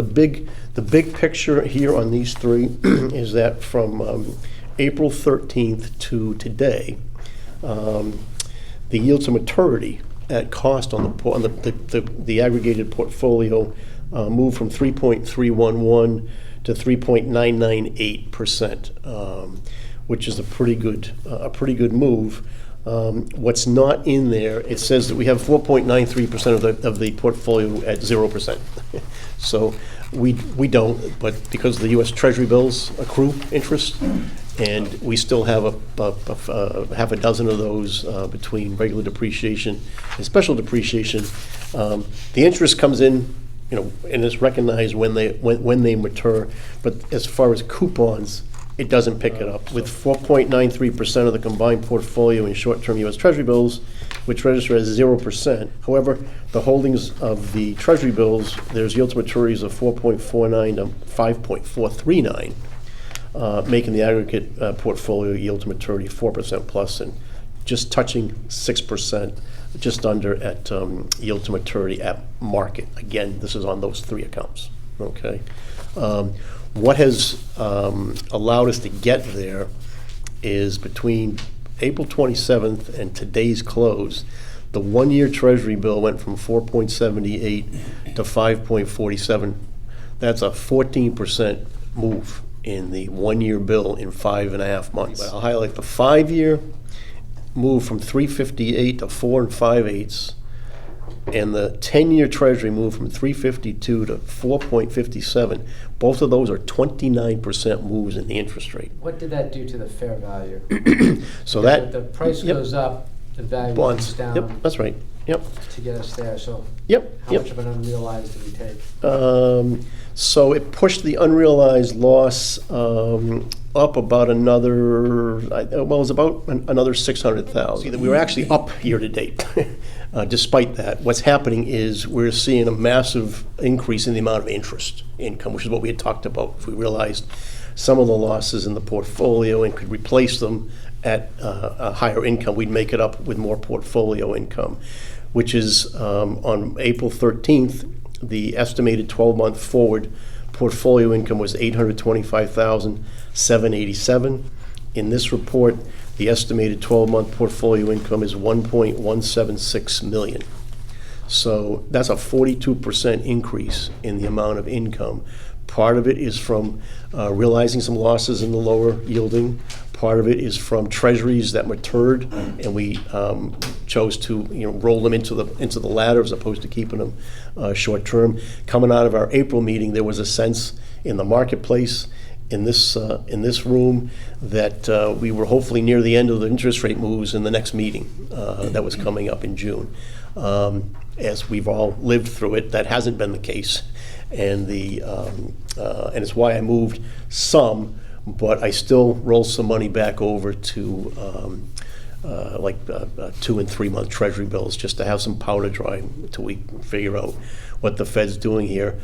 the big picture here on these three is that from April 13th to today, the yield to maturity at cost on the aggregated portfolio moved from 3.311 to 3.998%, which is a pretty good move. What's not in there, it says that we have 4.93% of the portfolio at 0%. So we don't, but because the U.S. Treasury bills accrue interest, and we still have a half a dozen of those between regular depreciation and special depreciation. The interest comes in, and is recognized when they mature. But as far as coupons, it doesn't pick it up. With 4.93% of the combined portfolio in short-term U.S. Treasury bills, which register as 0%. However, the holdings of the Treasury bills, there's yield to maturities of 4.49 to 5.439, making the aggregate portfolio yield to maturity 4% plus, and just touching 6%, just under at yield to maturity at market. Again, this is on those three accounts. Okay. What has allowed us to get there is between April 27th and today's close, the one-year Treasury bill went from 4.78 to 5.47. That's a 14% move in the one-year bill in 5.5 months. But I'll highlight the 5-year move from 3.58 to 4 5/8, and the 10-year Treasury moved from 3.52 to 4.57. Both of those are 29% moves in the interest rate. What did that do to the fair value? So that if the price goes up, the value bonds goes down. Yep, that's right. Yep. To get us there. So Yep. how much of an unrealized did we take? So it pushed the unrealized loss up about another, it was about another 600,000. We were actually up year to date. Despite that, what's happening is we're seeing a massive increase in the amount of interest income, which is what we had talked about. If we realized some of the losses in the portfolio and could replace them at a higher income, we'd make it up with more portfolio income, which is on April 13th, the estimated 12-month forward portfolio income was $825,787. In this report, the estimated 12-month portfolio income is $1.176 million. So that's a 42% increase in the amount of income. Part of it is from realizing some losses in the lower yielding. Part of it is from treasuries that matured, and we chose to roll them into the ladder as opposed to keeping them short term. Coming out of our April meeting, there was a sense in the marketplace, in this room, that we were hopefully near the end of the interest rate moves in the next meeting that was coming up in June. As we've all lived through it, that hasn't been the case, and and it's why I moved some. But I still roll some money back over to 2 and 3 month Treasury bills, just to have some powder dry until we figure out what the Fed's doing here.